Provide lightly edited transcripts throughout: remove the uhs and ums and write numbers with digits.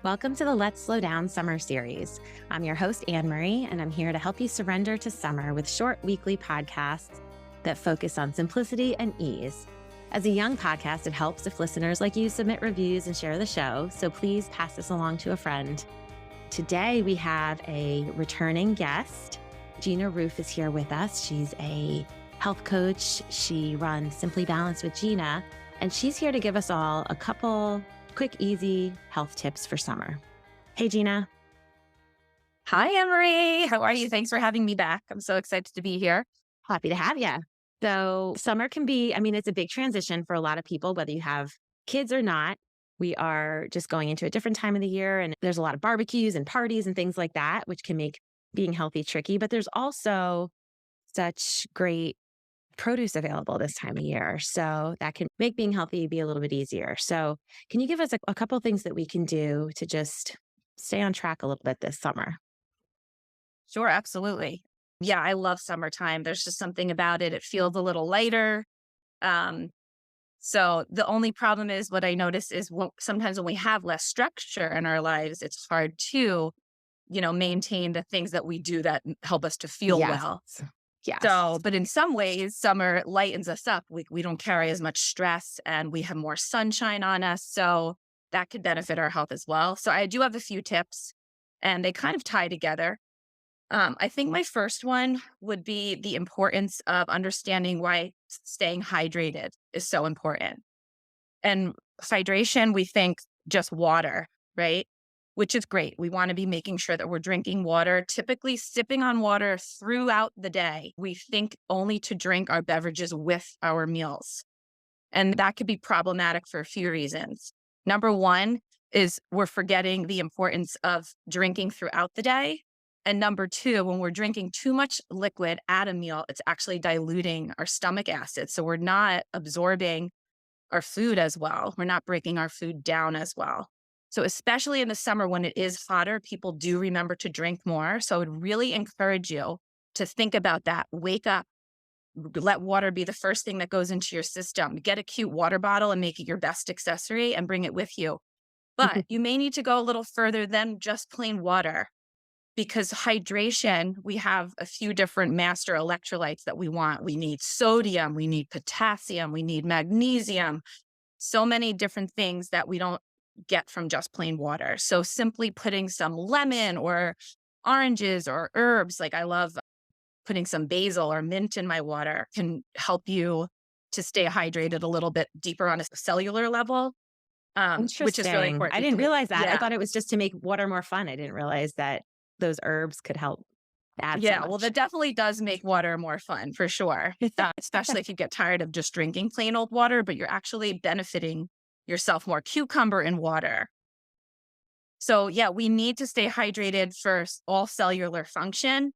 Welcome to the Let's Slow Down Summer series. I'm your host, Anne Marie, and I'm here to help you surrender to summer with short weekly podcasts that focus on simplicity and ease. As a young podcast, it helps if listeners like you submit reviews and share the show, so please pass this along to a friend. Today, we have a returning guest. Gina Roof is here with us. She's a health coach. She runs Simply Balanced with Gina, and she's here to give us all a couple quick, easy health tips for summer. Hey, Gina. Hi, Anne-Marie. How are you? Thanks for having me back. I'm so excited to be here. Happy to have you. So summer can be, it's a big transition for a lot of people, whether you have kids or not. We are just going into a different time of the year, and there's a lot of barbecues and parties and things like that, which can make being healthy tricky. But there's also such great produce available this time of year. So that can make being healthy be a little bit easier. So can you give us a couple of things that we can do to just stay on track a little bit this summer? Sure, absolutely. Yeah, I love summertime. There's just something about it. It feels a little lighter. So the only problem is what I notice is sometimes when we have less structure in our lives, it's hard to, maintain the things that we do that help us to feel well. Yes. So, but in some ways, summer lightens us up. We don't carry as much stress and we have more sunshine on us. So that could benefit our health as well. So I do have a few tips and they kind of tie together. I think my first one would be the importance of understanding why staying hydrated is so important. And hydration, we think just water, right? Which is great. We want to be making sure that we're drinking water, typically sipping on water throughout the day. We think only to drink our beverages with our meals. And that could be problematic for a few reasons. Number one is we're forgetting the importance of drinking throughout the day. And number two, when we're drinking too much liquid at a meal, it's actually diluting our stomach acid. So we're not absorbing our food as well. We're not breaking our food down as well. So especially in the summer when it is hotter, people do remember to drink more. So I would really encourage you to think about that. Wake up, let water be the first thing that goes into your system. Get a cute water bottle and make it your best accessory and bring it with you. But you may need to go a little further than just plain water. Because hydration, we have a few different master electrolytes that we want. We need sodium, we need potassium, we need magnesium, so many different things that we don't get from just plain water. So simply putting some lemon or oranges or herbs, like I love putting some basil or mint in my water, can help you to stay hydrated a little bit deeper on a cellular level, which is really important. I didn't realize that. I Yeah. thought it was just to make water more fun. I didn't realize that those herbs could help add so Yeah, well, much. that definitely does make water more fun for sure. Especially if you get tired of just drinking plain old water, but you're actually benefiting yourself more. Cucumber in water. So yeah, we need to stay hydrated for all cellular function.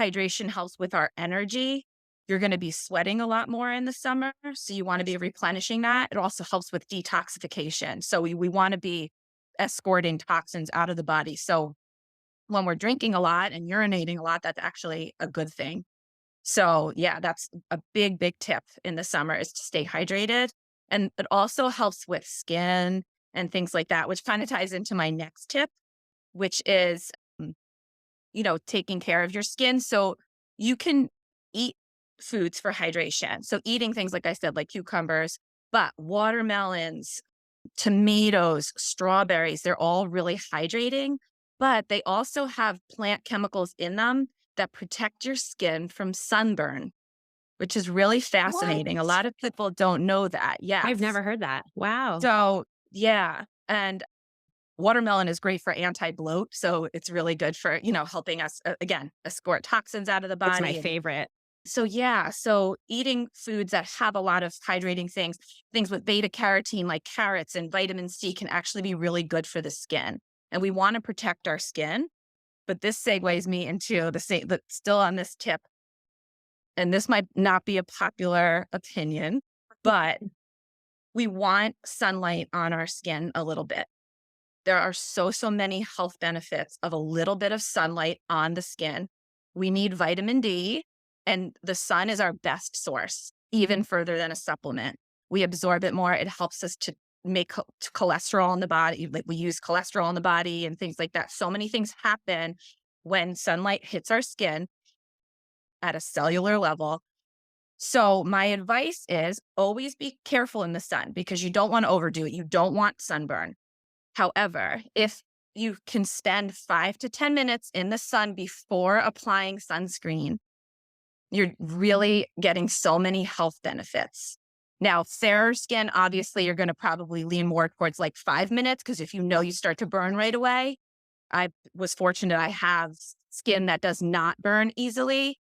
Hydration helps with our energy. You're going to be sweating a lot more in the summer, so you want to be replenishing that. It also helps with detoxification. So we want to be escorting toxins out of the body. So when we're drinking a lot and urinating a lot, that's actually a good thing. So yeah, that's a big, big tip in the summer is to stay hydrated. And it also helps with skin and things like that, which kind of ties into my next tip, which is, taking care of your skin. So you can eat foods for hydration. So eating things, like I said, like cucumbers, but watermelons, tomatoes, strawberries, they're all really hydrating, but they also have plant chemicals in them that protect your skin from sunburn, which is really fascinating. A What? lot of people don't know that. Yes. I've never heard that. Wow. So, yeah. And watermelon is great for anti-bloat. So it's really good for, helping us, again, escort toxins out of the body. It's my favorite. So yeah, so eating foods that have a lot of hydrating things with beta carotene like carrots and vitamin C can actually be really good for the skin. And we want to protect our skin. But this segues me into still on this tip. And this might not be a popular opinion, but we want sunlight on our skin a little bit. There are so many health benefits of a little bit of sunlight on the skin. We need vitamin D. And the sun is our best source, even further than a supplement. We absorb it more. It helps us to make cholesterol in the body. Like we use cholesterol in the body and things like that. So many things happen when sunlight hits our skin at a cellular level. So my advice is always be careful in the sun because you don't want to overdo it. You don't want sunburn. However, if you can spend 5 to 10 minutes in the sun before applying sunscreen, you're really getting so many health benefits. Now, fairer skin, obviously, you're going to probably lean more towards like 5 minutes because if you know you start to burn right away, I was fortunate I have skin that does not burn easily.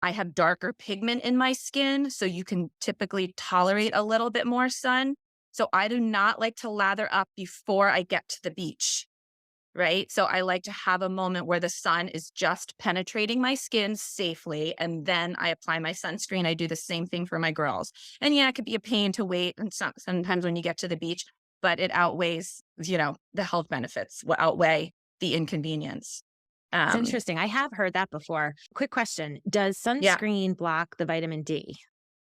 I have darker pigment in my skin, so you can typically tolerate a little bit more sun. So I do not like to lather up before I get to the beach, right? So I like to have a moment where the sun is just penetrating my skin safely, and then I apply my sunscreen. I do the same thing for my girls. And yeah, it could be a pain to wait and sometimes when you get to the beach, but it outweighs, the health benefits will outweigh the inconvenience. It's interesting. I have heard that before. Quick question. Does Yeah. sunscreen block the vitamin D?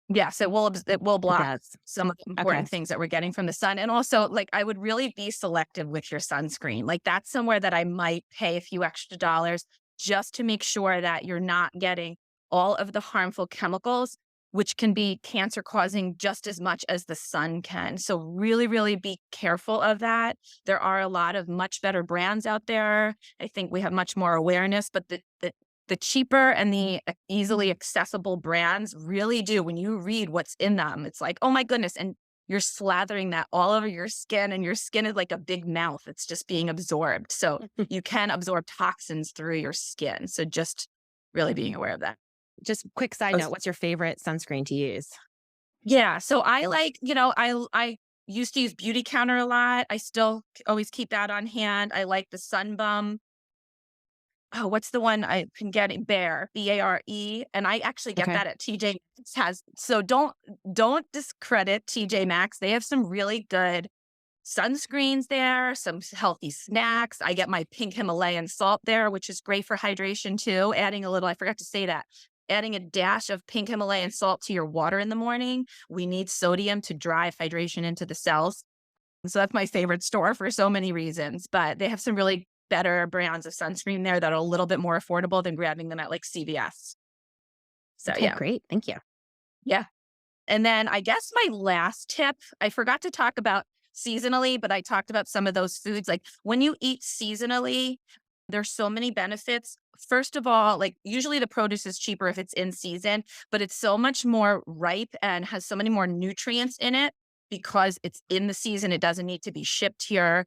Yes, it will It block does. some of the Okay. important things that we're getting from the sun. And also, like, I would really be selective with your sunscreen. Like, that's somewhere that I might pay a few extra dollars just to make sure that you're not getting all of the harmful chemicals, which can be cancer causing just as much as the sun can. So really, really be careful of that. There are a lot of much better brands out there. I think we have much more awareness, but the cheaper and the easily accessible brands really do. When you read what's in them, it's like, oh my goodness. And you're slathering that all over your skin, and your skin is like a big mouth. It's just being absorbed. So you can absorb toxins through your skin. So just really being aware of that. Just quick side note, what's your favorite sunscreen to use? Yeah. So I like, I used to use Beauty Counter a lot. I still always keep that on hand. I like the Sun Bum. Oh, what's the one I can get? Bare, Bare, and I actually get Okay. that at TJ Maxx. So don't discredit TJ Maxx. They have some really good sunscreens there, some healthy snacks. I get my pink Himalayan salt there, which is great for hydration too. Adding a little, I forgot to say that. Adding a dash of pink Himalayan salt to your water in the morning. We need sodium to drive hydration into the cells. So that's my favorite store for so many reasons, but they have some really better brands of sunscreen there that are a little bit more affordable than grabbing them at like CVS. So Okay, great. Thank you. yeah. And then I guess my last tip, I forgot to talk about seasonally, but I talked about some of those foods. Like when you eat seasonally, there's so many benefits. First of all, like usually the produce is cheaper if it's in season, but it's so much more ripe and has so many more nutrients in it because it's in the season. It doesn't need to be shipped here.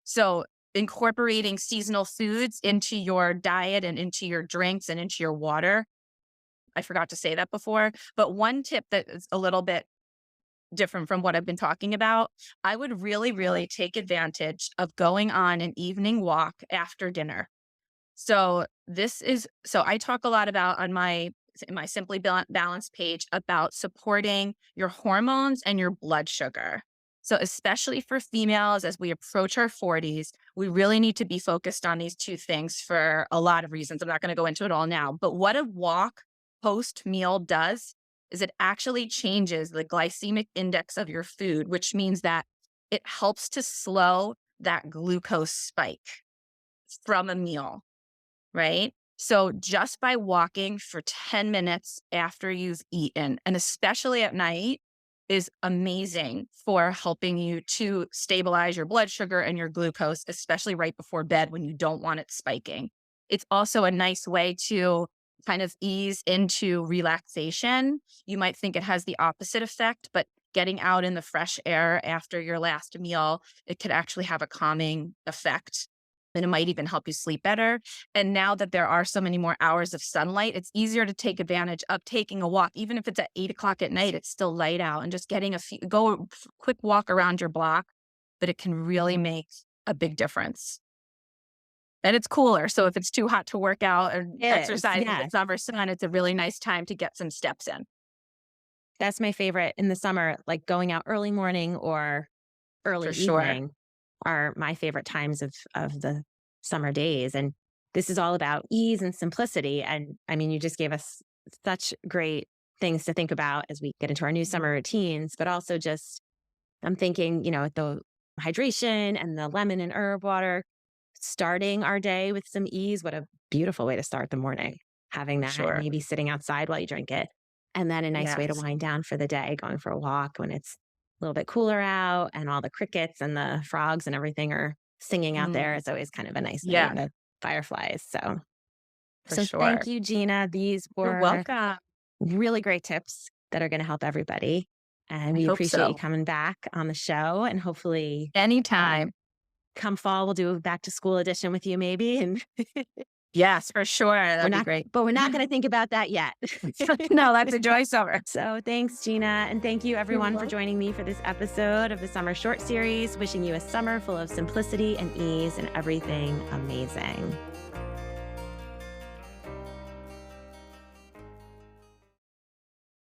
So incorporating seasonal foods into your diet and into your drinks and into your water. I forgot to say that before, but one tip that is a little bit different from what I've been talking about, I would really, really take advantage of going on an evening walk after dinner. So I talk a lot about on my Simply Balanced page about supporting your hormones and your blood sugar. So especially for females, as we approach our 40s, we really need to be focused on these two things for a lot of reasons. I'm not going to go into it all now, but what a walk post meal does is it actually changes the glycemic index of your food, which means that it helps to slow that glucose spike from a meal, right? So just by walking for 10 minutes after you've eaten, and especially at night, is amazing for helping you to stabilize your blood sugar and your glucose, especially right before bed when you don't want it spiking. It's also a nice way to kind of ease into relaxation. You might think it has the opposite effect, but getting out in the fresh air after your last meal, it could actually have a calming effect. And it might even help you sleep better. And now that there are so many more hours of sunlight, it's easier to take advantage of taking a walk. Even if it's at 8 o'clock at night, it's still light out, and just getting go a quick walk around your block, but it can really make a big difference. And it's cooler. So if it's too hot to work out or exercise in the summer sun, it's a really nice time to get some steps in. That's my favorite in the summer, like going out early morning or early For sure. evening are my favorite times of the summer days. And this is all about ease and simplicity. And I mean, you just gave us such great things to think about as we get into our new summer routines, but also just I'm thinking, the hydration and the lemon and herb water, starting our day with some ease. What a beautiful way to start the morning, having For that and sure. maybe sitting outside while you drink it. And then a nice way to Yes. wind down for the day, going for a walk when it's a little bit cooler out and all the crickets and the frogs and everything are singing out there. Mm, It's always kind of a nice night. yeah, The fireflies. So, for so thank sure. you, Gina. These You're were welcome. really great tips that are going to help everybody. And I we hope appreciate you so. coming back on the show. And hopefully, Anytime. come fall, we'll do a back to school edition with you, maybe. And Yes, for sure. we're That'd be not, great. but we're not going to think about that yet. No, let's enjoy summer. So thanks, Gina. And thank you, You're everyone, for welcome. joining me for this episode of the Summer Short Series. Wishing you a summer full of simplicity and ease and everything amazing.